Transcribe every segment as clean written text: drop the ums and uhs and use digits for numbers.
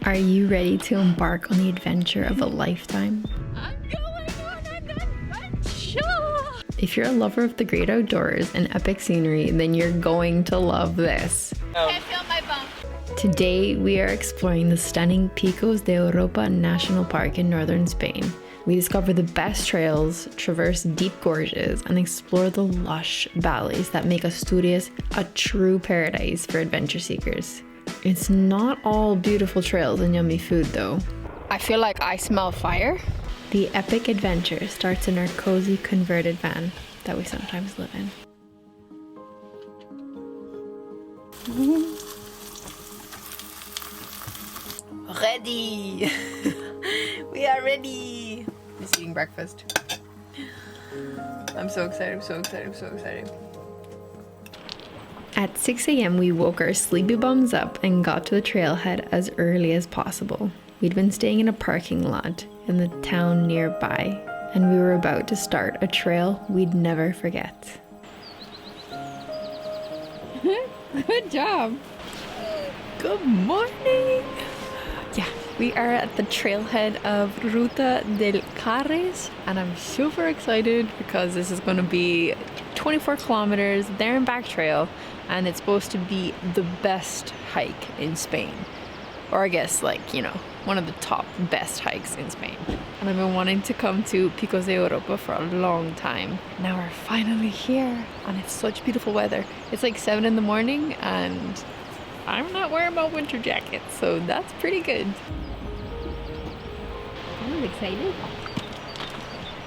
Are you ready to embark on the adventure of a lifetime? I'm going on an adventure! If you're a lover of the great outdoors and epic scenery, then you're going to love this. I feel my bum. Today, we are exploring the stunning Picos de Europa National Park in northern Spain. We discover the best trails, traverse deep gorges, and explore the lush valleys that make Asturias a true paradise for adventure seekers. It's not all beautiful trails and yummy food, though. I feel like I smell fire. The epic adventure starts in our cozy converted van that we sometimes live in. Ready! We are ready! Just eating breakfast. I'm so excited, I'm so excited, I'm so excited. At 6 a.m. we woke our sleepy bums up and got to the trailhead as early as possible. We'd been staying in a parking lot in the town nearby, and we were about to start a trail we'd never forget. Good job! Good morning! Yeah, we are at the trailhead of Ruta del Carres, and I'm super excited because this is going to be 24 kilometers there and back trail, and it's supposed to be the best hike in Spain. Or I guess, like, you know, one of the top best hikes in Spain. And I've been wanting to come to Picos de Europa for a long time. Now we're finally here, and it's such beautiful weather. It's like 7 in the morning, and I'm not wearing my winter jacket, so that's pretty good. I'm excited.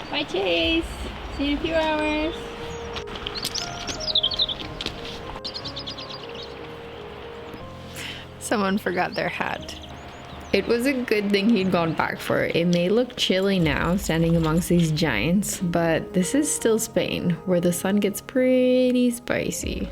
Bye, Chase. See you in a few hours. Someone forgot their hat. It was a good thing he'd gone back for it. It may look chilly now, standing amongst these giants, but this is still Spain, where the sun gets pretty spicy.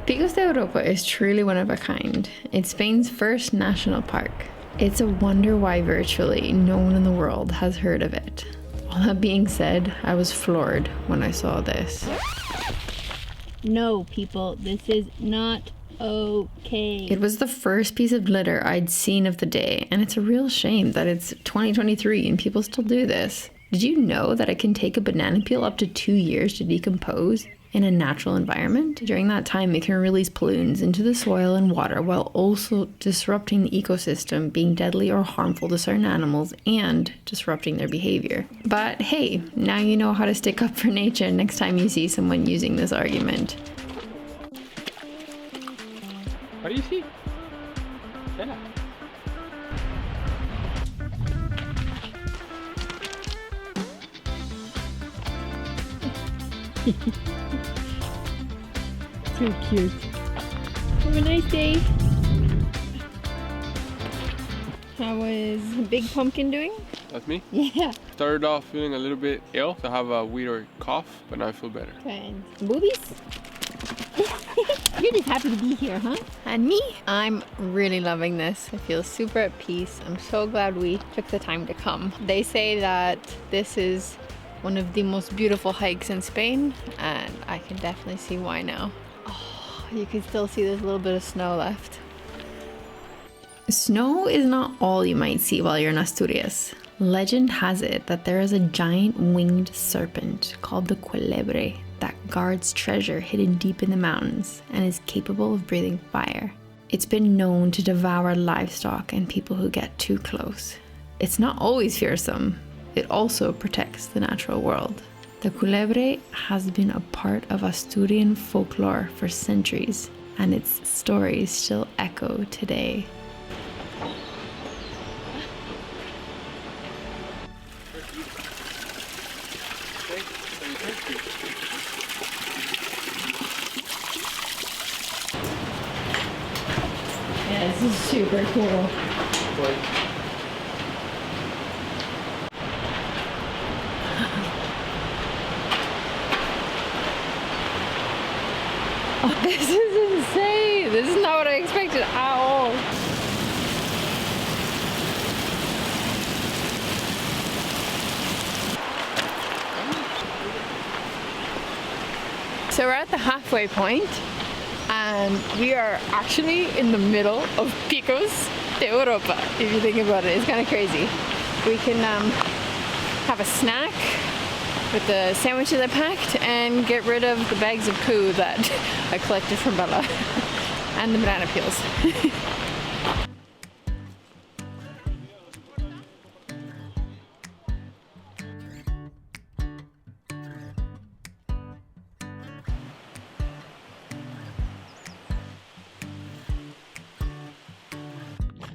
Picos de Europa is truly one of a kind. It's Spain's first national park. It's a wonder why virtually no one in the world has heard of it. All that being said, I was floored when I saw this. No, people, this is not okay. It was the first piece of litter I'd seen of the day, and it's a real shame that it's 2023 and people still do this. Did you know that it can take a banana peel up to 2 years to decompose in a natural environment? During that time, it can release pollutants into the soil and water while also disrupting the ecosystem, being deadly or harmful to certain animals and disrupting their behavior. But hey, now you know how to stick up for nature next time you see someone using this argument. What do you see? Stella. So cute. Have a nice day. How was Big Pumpkin doing? That's me. Yeah. Started off feeling a little bit ill. I have a weird cough, but now I feel better. Good. Boobies? You're just happy to be here, huh? And me, I'm really loving this. I feel super at peace. I'm so glad we took the time to come. They say that this is one of the most beautiful hikes in Spain, and I can definitely see why now. Oh, you can still see there's a little bit of snow left. Snow is not all you might see while you're in Asturias. Legend has it that there is a giant winged serpent called the Culebre that guards treasure hidden deep in the mountains and is capable of breathing fire. It's been known to devour livestock and people who get too close. It's not always fearsome. It also protects the natural world. The Culebre has been a part of Asturian folklore for centuries, and its stories still echo today. Yeah, this is super cool. Oh, this is insane. This is not what I expected at all. So we're at the halfway point and we are actually in the middle of Picos de Europa. If you think about it, it's kind of crazy. We can have a snack with the sandwiches I packed and get rid of the bags of poo that I collected from Bella and the banana peels.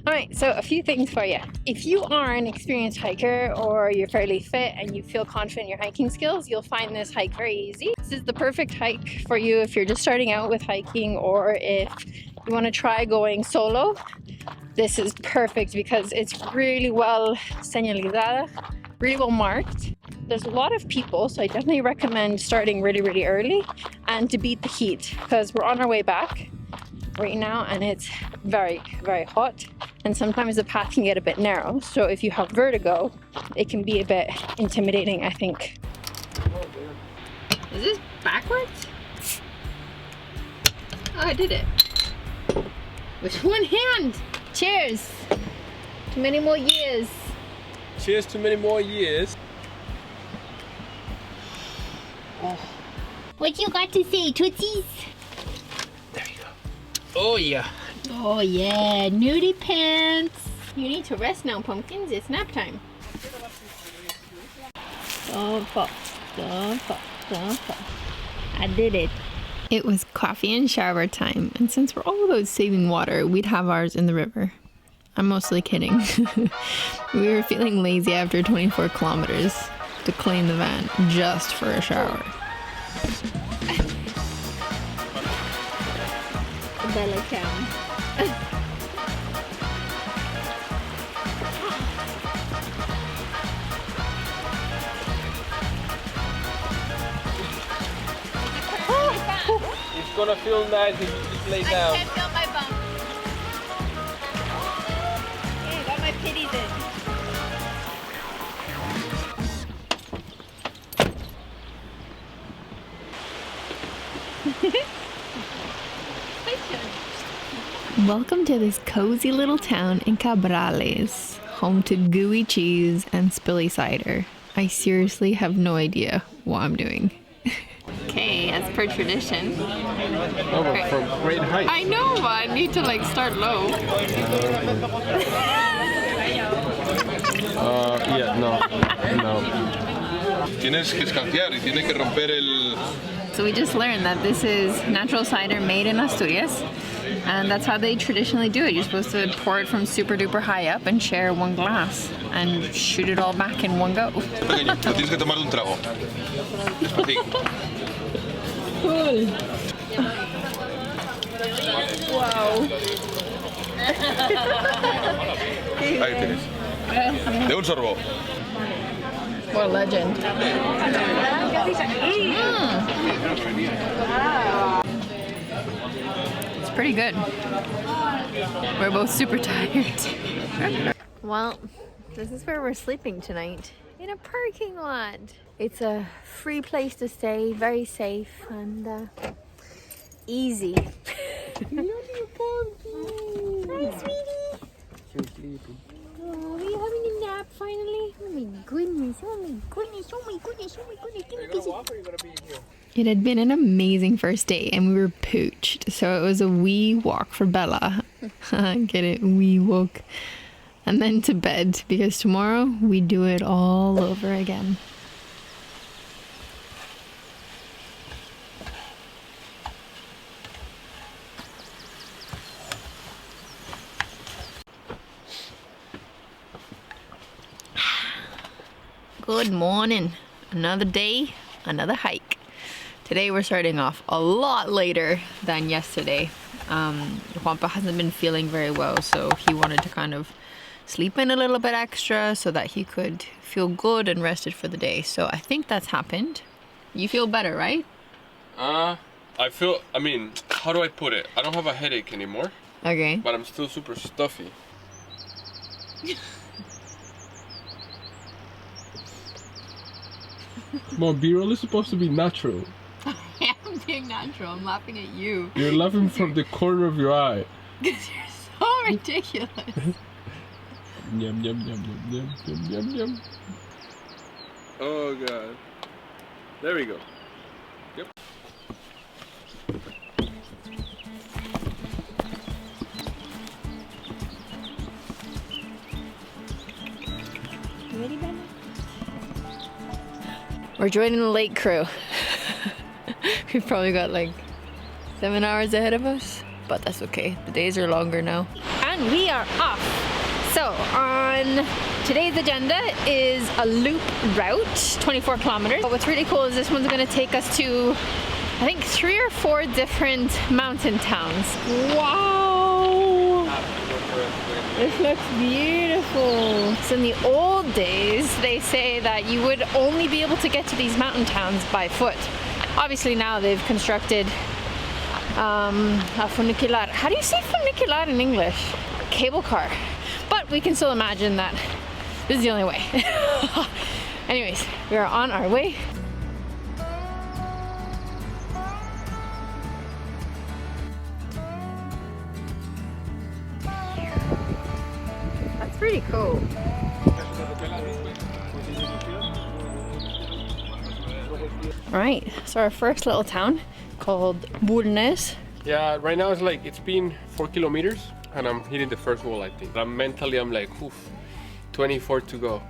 Alright, so a few things for you. If you are an experienced hiker or you're fairly fit and you feel confident in your hiking skills, you'll find this hike very easy. This is the perfect hike for you if you're just starting out with hiking or if you want to try going solo. This is perfect because it's really well señalizada, really well marked. There's a lot of people, so I definitely recommend starting really early and to beat the heat because we're on our way back right now and it's very hot and sometimes the path can get a bit narrow, so if you have vertigo it can be a bit intimidating, I think. Is this backwards? Oh, I did it with one hand. Cheers to many more years. Cheers to many more years. What you got to say, Tootsies? There you go. Oh yeah. Oh yeah, nudie pants. You need to rest now, pumpkins. It's nap time. Don't fall, don't fall, don't fall. I did it. It was coffee and shower time, and since we're all about saving water, we'd have ours in the river. I'm mostly kidding. We were feeling lazy after 24 kilometers to clean the van just for a shower. Bella cow. It's gonna feel nice if you just lay down. I can't feel my bum. Hey, I got my pitties in. Welcome to this cozy little town in Cabrales, home to gooey cheese and spilly cider. I seriously have no idea what I'm doing. Okay, as per tradition. Oh, but from great height. I know, but I need to like start low. Yeah, no. Tienes que escanciar y tienes que romper el... So we just learned that this is natural cider made in Asturias, and that's how they traditionally do it. You're supposed to pour it from super duper high up and share one glass and shoot it all back in one go. Pequeño, lo tienes que tomar de un trago. Despacito. Cool. Wow. Ahí tienes. De un sorbo. What a legend. It's pretty good. We're both super tired. Well, this is where we're sleeping tonight. In a parking lot. It's a free place to stay, very safe and easy. Hi, sweetie. She's sleeping. Oh, are you having a nap finally? Oh my goodness, oh my goodness, oh my goodness, oh my goodness. Give me a kiss. It had been an amazing first day and we were pooched. So it was a wee walk for Bella. Get it? Wee walk. And then to bed because tomorrow we do it all over again. Good morning. Another day, another hike. Today we're starting off a lot later than yesterday. Juanpa hasn't been feeling very well, so he wanted to kind of sleep in a little bit extra so that he could feel good and rested for the day. So I think that's happened. You feel better, right? I mean, how do I put it? I don't have a headache anymore. Okay. But I'm still super stuffy. Come on, B-roll is supposed to be natural. Yeah, being natural. I'm laughing at you. You're laughing from the corner of your eye. Because you're so ridiculous. Yum, yum, yum, yum, yum, yum, yum, yum. Oh, God. There we go. Yep. Ready, Ben? We're joining the lake crew. We've probably got like 7 hours ahead of us, but that's okay. The days are longer now. And we are off. So on today's agenda is a loop route, 24 kilometers. But what's really cool is this one's going to take us to, I think, 3 or 4 different mountain towns. Wow! This looks beautiful. So in the old days, they say that you would only be able to get to these mountain towns by foot. Obviously now they've constructed a funicular. How do you say funicular in English? Cable car. But we can still imagine that this is the only way. Anyways, we are on our way. That's pretty cool. Right, so our first little town called Bulnes. Yeah, right now it's been 4 kilometers and I'm hitting the first wall, I think. Mentally, I'm like, oof, 24 to go.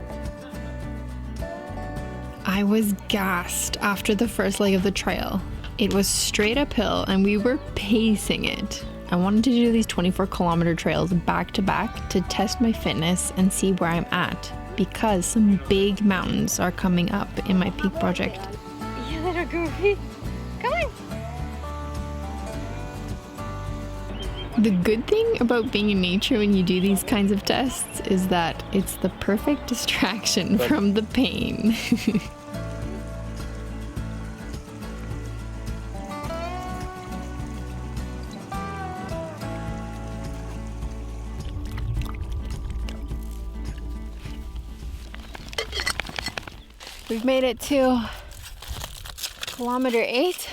I was gassed after the first leg of the trail. It was straight uphill and we were pacing it. I wanted to do these 24-kilometer trails back to back to test my fitness and see where I'm at, because some big mountains are coming up in my peak project. You little goofy. Come on. The good thing about being in nature when you do these kinds of tests is that it's the perfect distraction from the pain. We've made it to kilometer 8,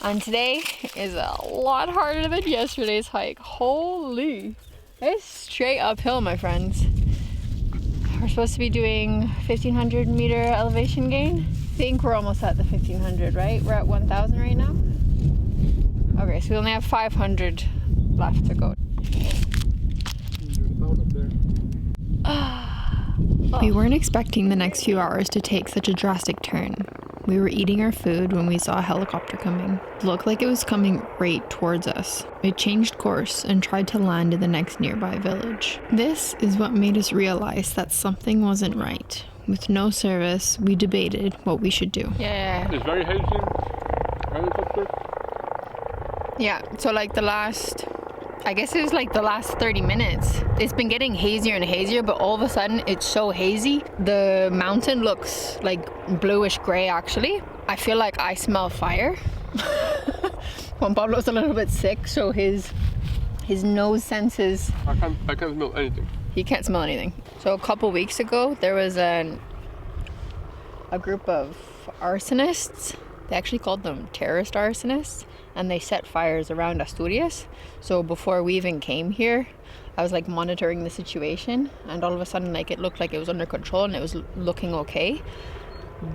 and today is a lot harder than yesterday's hike. Holy, it's straight uphill, my friends. We're supposed to be doing 1500 meter elevation gain. I think we're almost at the 1500, right? We're at 1000 right now. Okay, so we only have 500 left to go. We weren't expecting the next few hours to take such a drastic turn. We were eating our food when we saw a helicopter coming. It looked like it was coming right towards us. It changed course and tried to land in the next nearby village. This is what made us realize that something wasn't right. With no service, we debated what we should do. Yeah. It's very hazy. Helicopter. Yeah, so like the last 30 minutes. It's been getting hazier and hazier, but all of a sudden it's so hazy. The mountain looks like bluish gray actually. I feel like I smell fire. Juan Pablo's a little bit sick, so his nose senses. I can't smell anything. He can't smell anything. So a couple weeks ago, there was a group of arsonists. They actually called them terrorist arsonists, and they set fires around Asturias. So before we even came here, I was like monitoring the situation, and all of a sudden like it looked like it was under control and it was looking okay.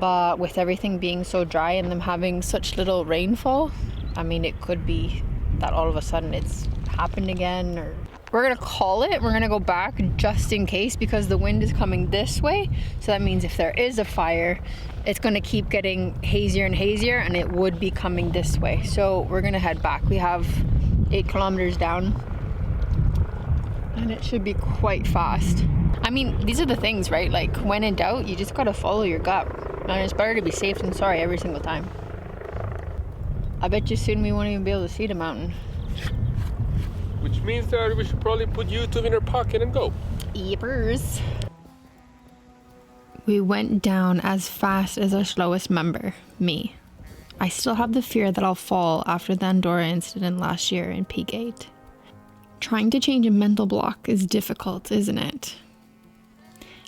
But with everything being so dry and them having such little rainfall, I mean, it could be that all of a sudden it's happened again. Or we're gonna call it, we're gonna go back just in case, because the wind is coming this way. So that means if there is a fire, it's gonna keep getting hazier and hazier, and it would be coming this way. So we're gonna head back. We have 8 kilometers down, and it should be quite fast. I mean, these are the things, right? Like when in doubt, you just gotta follow your gut. And it's better to be safe than sorry every single time. I bet you soon we won't even be able to see the mountain. Which means that we should probably put YouTube in our pocket and go. Yepers. We went down as fast as our slowest member, me. I still have the fear that I'll fall after the Andorra incident last year in Peak 8. Trying to change a mental block is difficult, isn't it?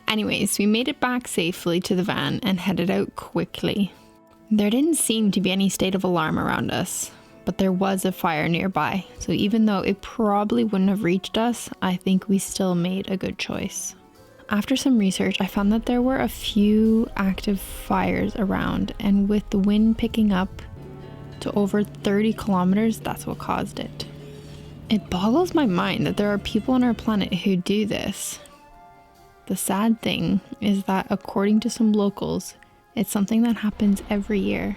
Anyways, we made it back safely to the van and headed out quickly. There didn't seem to be any state of alarm around us, but there was a fire nearby, so even though it probably wouldn't have reached us, I think we still made a good choice. After some research, I found that there were a few active fires around, and with the wind picking up to over 30 kilometers, that's what caused it. It boggles my mind that there are people on our planet who do this. The sad thing is that according to some locals, it's something that happens every year.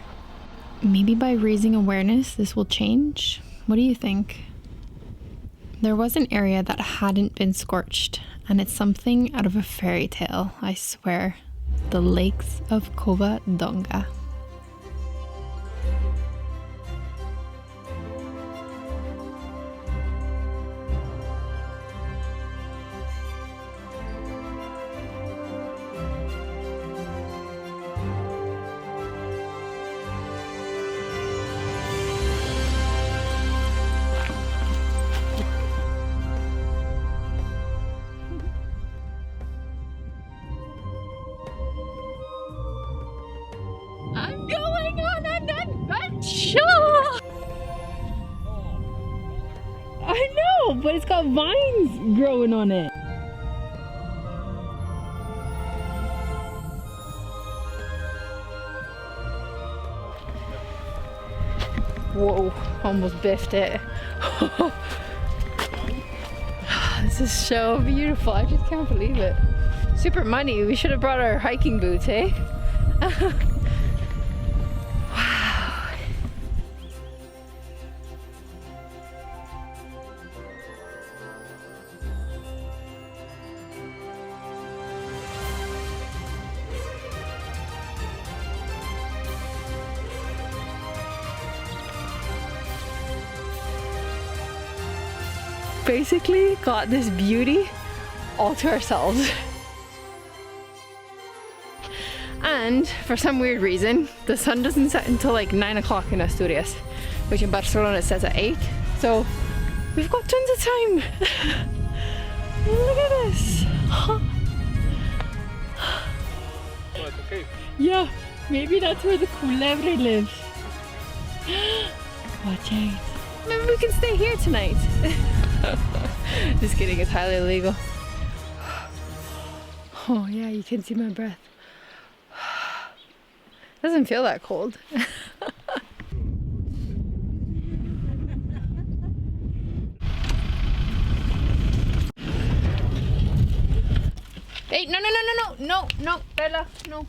Maybe by raising awareness, this will change? What do you think? There was an area that hadn't been scorched, and it's something out of a fairy tale, I swear. The lakes of Covadonga. I'm going on an adventure! I know, but it's got vines growing on it. Whoa, almost biffed it. This is so beautiful. I just can't believe it. Super muddy. We should have brought our hiking boots, eh? Wow. Basically got this beauty all to ourselves. And for some weird reason, the sun doesn't set until like 9 o'clock in Asturias, which in Barcelona it says at 8. So we've got tons of time. Look at this. What, okay? Yeah, maybe that's where the culebre lives. Watch out. Maybe we can stay here tonight. Just kidding, it's highly illegal. Oh yeah, you can see my breath. Doesn't feel that cold. Hey, no, Bella, no.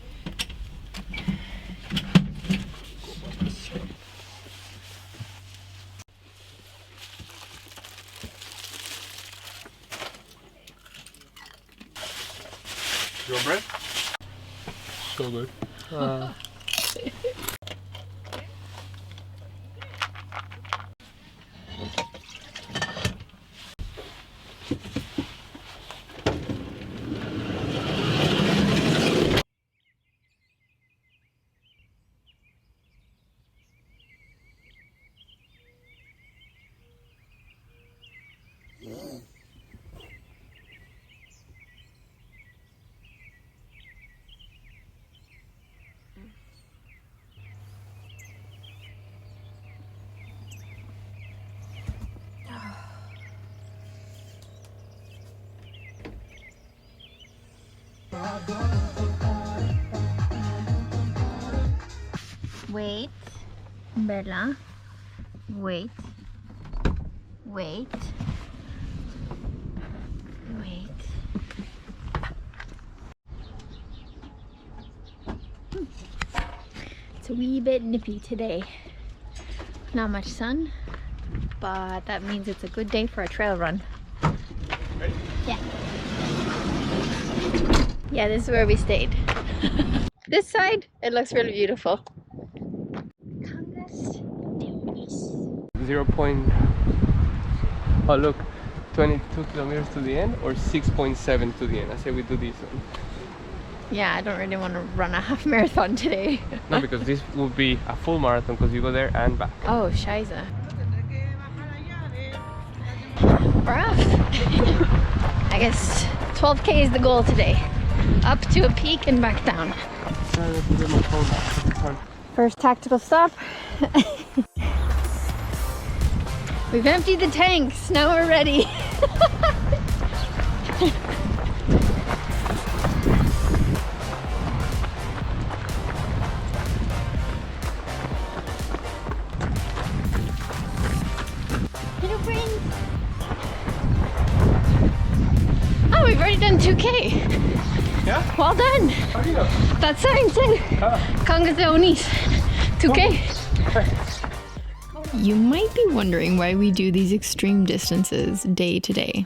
You want bread? So good. Wait, Bella. Wait. Wait. Wait. It's a wee bit nippy today. Not much sun, but that means it's a good day for a trail run. Ready? Yeah. Yeah, this is where we stayed. This side, it looks really beautiful. Cangas de Onís. 22 kilometers to the end or 6.7 to the end. I say we do this one. Yeah, I don't really want to run a half marathon today. No, because this will be a full marathon because you go there and back. Oh, scheiße. We're off. I guess 12K is the goal today. Up to a peak and back down. First tactical stop. We've emptied the tanks, now we're ready. Hello friends. Oh, we've already done 2K. Yeah? Well done. How do you know? That sign said Cangas de Onís. 2K. You might be wondering why we do these extreme distances day to day.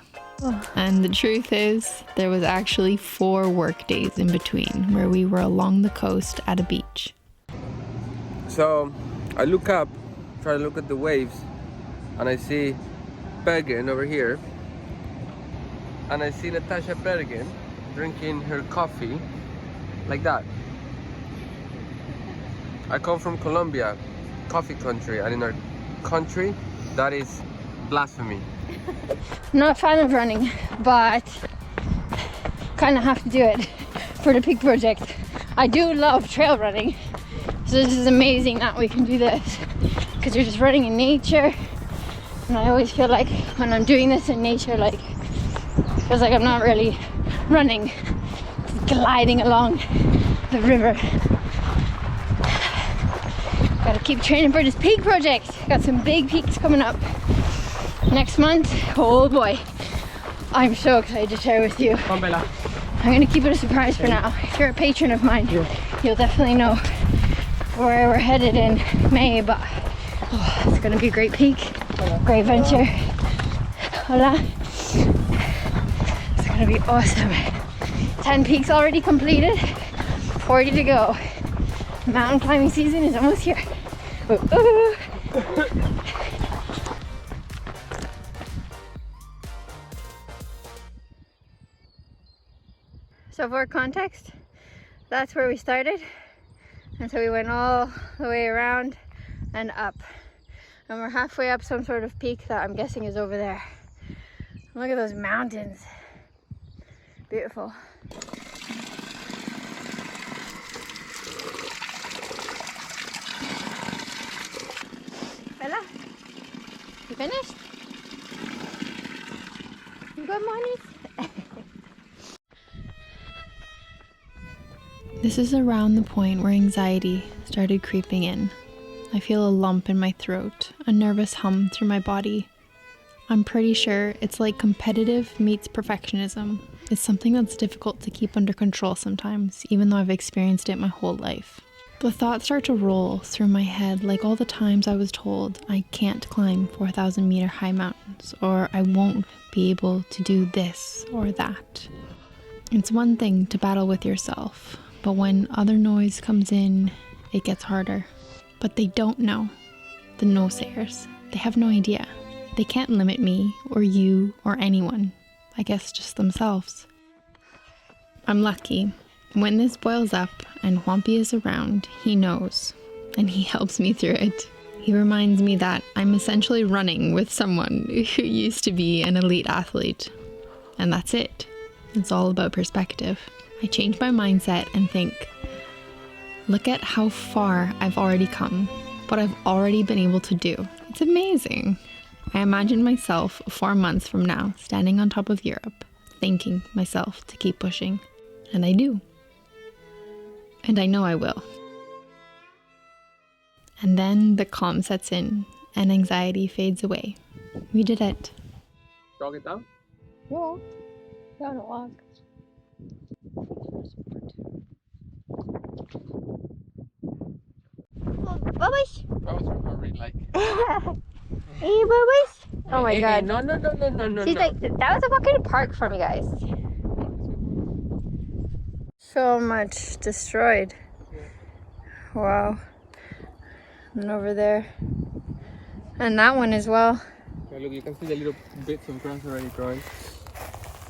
And the truth is, there was actually 4 work days in between where we were along the coast at a beach. So I look up, try to look at the waves, and I see Bergen over here. And I see Natasha Bergen drinking her coffee like that. I come from Colombia, coffee country, and in our country, that is blasphemy. I'm not a fan of running, but kind of have to do it for the peak project. I do love trail running, so this is amazing that we can do this because you're just running in nature. And I always feel like when I'm doing this in nature, like it feels like I'm not really running, just gliding along the river. Gotta keep training for this peak project. Got some big peaks coming up next month. Oh boy, I'm so excited to share with you. I'm gonna keep it a surprise for now. If you're a patron of mine, you'll definitely know where we're headed in May, but oh, it's gonna be a great peak, great venture. Hola. It's gonna be awesome. 10 peaks already completed, 40 to go. Mountain climbing season is almost here. Ooh, ooh. So for context, that's where we started, and so we went all the way around and up, and we're halfway up some sort of peak that I'm guessing is over there. Look at those mountains, beautiful. Bella, you finished? Good morning. This is around the point where anxiety started creeping in. I feel a lump in my throat, a nervous hum through my body. I'm pretty sure it's like competitive meets perfectionism. It's something that's difficult to keep under control sometimes, even though I've experienced it my whole life. The thoughts start to roll through my head like all the times I was told I can't climb 4,000 meter high mountains, or I won't be able to do this or that. It's one thing to battle with yourself, but when other noise comes in, it gets harder. But they don't know. The no-sayers. They have no idea. They can't limit me or you or anyone. I guess just themselves. I'm lucky. When this boils up and Whumpy is around, he knows, and he helps me through it. He reminds me that I'm essentially running with someone who used to be an elite athlete. And that's it. It's all about perspective. I change my mindset and think, look at how far I've already come, what I've already been able to do. It's amazing. I imagine myself 4 months from now, standing on top of Europe, thanking myself to keep pushing. And I do. And I know I will. And then the calm sets in and anxiety fades away. We did it. Jog it down? Yeah, down a walk. Bubbles! That was really like. Hey, Bubbles! Oh my god. No. She's like, that was a fucking park for me, guys. So much destroyed. Wow. And over there. And that one as well. Yeah, look, you can see the little bits of grass already growing.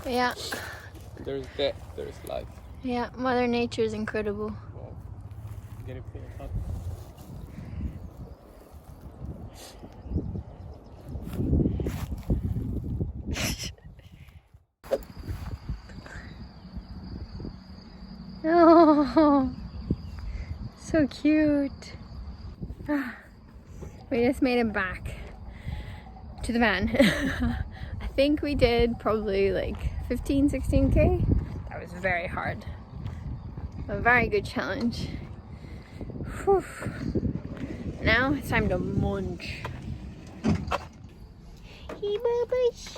Yeah. There's death, there's life. Yeah, Mother Nature is incredible. Wow. Get it full of hot. Oh, so cute. We just made it back to the van. I think we did probably like 15-16k. That was very hard. A very good challenge. Whew. Now it's time to munch. Hey, bubbles.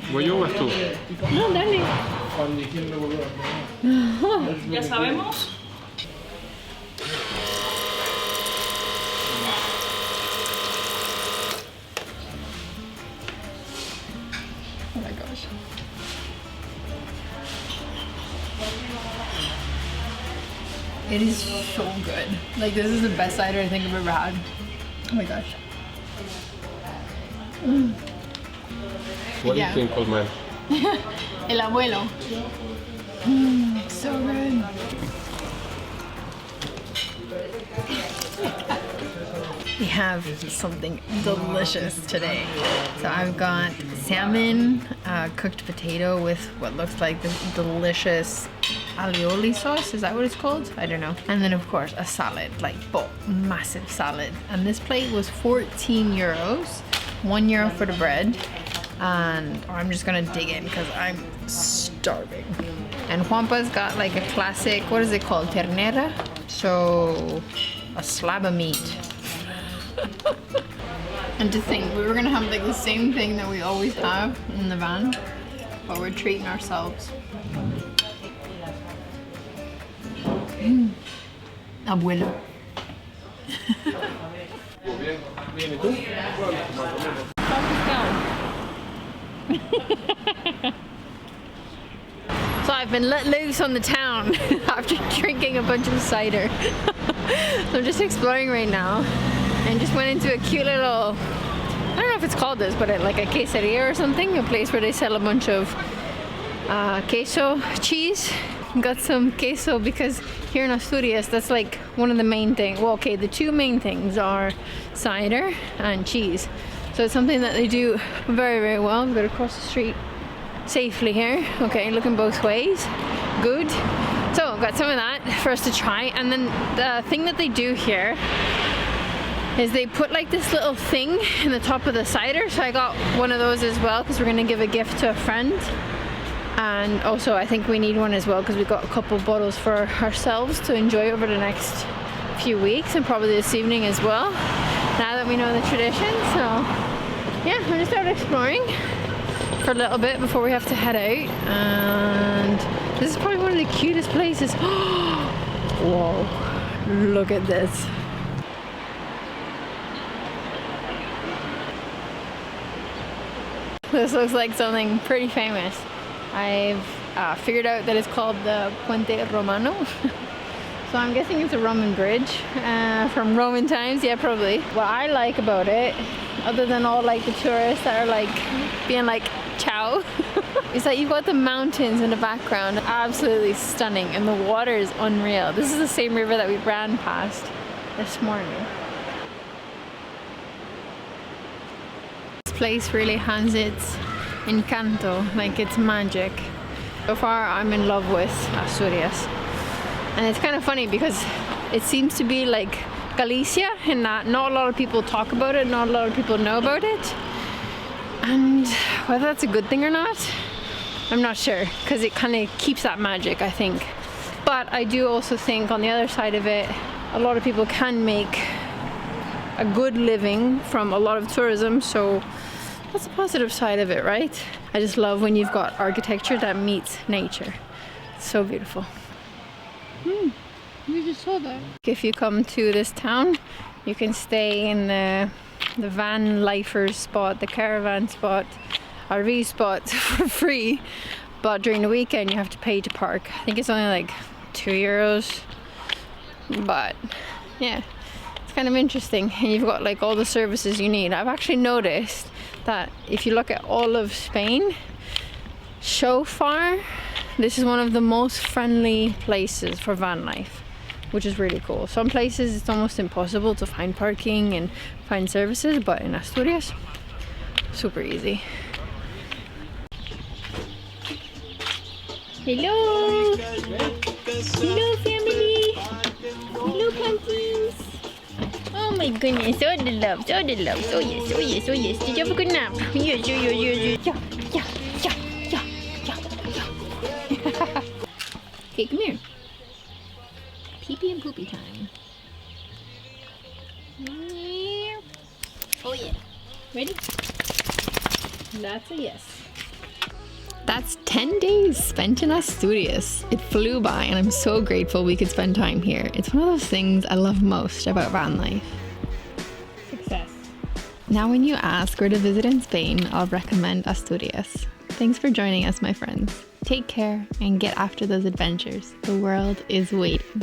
¿Voy yo o vas tú? No, dale. Ya sabemos. Oh my gosh. It is so good. Like, this is the best cider I think I've ever had. Oh my gosh. What Yeah. do you think, old man? El abuelo. So good. We have something delicious today. So I've got salmon, cooked potato with what looks like this delicious alioli sauce. Is that what it's called? I don't know. And then of course a salad, like massive salad. And this plate was 14 euros, €1 for the bread. And I'm just gonna dig in because I'm starving. And Juanpa's got like a classic, what is it called? Ternera? So a slab of meat. And to think, we were gonna have like the same thing that we always have in the van, but we're treating ourselves. Abuelo. So I've been let loose on the town after drinking a bunch of cider. So I'm just exploring right now and just went into a cute little, I don't know if it's called this, but like a queseria or something, a place where they sell a bunch of queso cheese. Got some queso because here in Asturias that's like one of the main things. Well, okay, the two main things are cider and cheese. So it's something that they do very, very well. We've got to cross the street safely here. Okay, looking both ways. Good. So I've got some of that for us to try. And then the thing that they do here is they put like this little thing in the top of the cider. So I got one of those as well because we're going to give a gift to a friend. And also I think we need one as well because we've got a couple bottles for ourselves to enjoy over the next few weeks and probably this evening as well. Now that we know the tradition, so yeah, I'm just out exploring for a little bit before we have to head out. And this is probably one of the cutest places. Whoa, look at this. This looks like something pretty famous. I've figured out that it's called the Puente Romano. So I'm guessing it's a Roman bridge from Roman times. Yeah, probably. What I like about it, other than all like the tourists that are like being like ciao, is that you've got the mountains in the background. Absolutely stunning, and the water is unreal. This is the same river that we ran past this morning. This place really has its encanto, like it's magic. So far I'm in love with Asturias. And it's kind of funny because it seems to be like Galicia in that not a lot of people talk about it, not a lot of people know about it. And whether that's a good thing or not, I'm not sure, because it kind of keeps that magic, I think. But I do also think on the other side of it, a lot of people can make a good living from a lot of tourism, so that's the positive side of it, right? I just love when you've got architecture that meets nature. It's so beautiful. We just saw that. If you come to this town, you can stay in the van lifers spot, the caravan spot, RV spot for free. But during the weekend, you have to pay to park. I think it's only like €2. But yeah, it's kind of interesting. And you've got like all the services you need. I've actually noticed that if you look at all of Spain, so far, this is one of the most friendly places for van life. which is really cool. Some places it's almost impossible to find parking and find services, but in Asturias, super easy. Hello! Hello family! Hello planties! Oh my goodness, all the love, all the love. Oh yes, oh yes, oh yes. Did you have a good nap? Yes, yes, yes, yes. Yeah. Okay, come here. Pee-pee and poopy time. Oh yeah. Ready? That's a yes. That's 10 days spent in Asturias. It flew by and I'm so grateful we could spend time here. It's one of those things I love most about van life. Success. Now when you ask where to visit in Spain, I'll recommend Asturias. Thanks for joining us, my friends. Take care and get after those adventures. The world is waiting.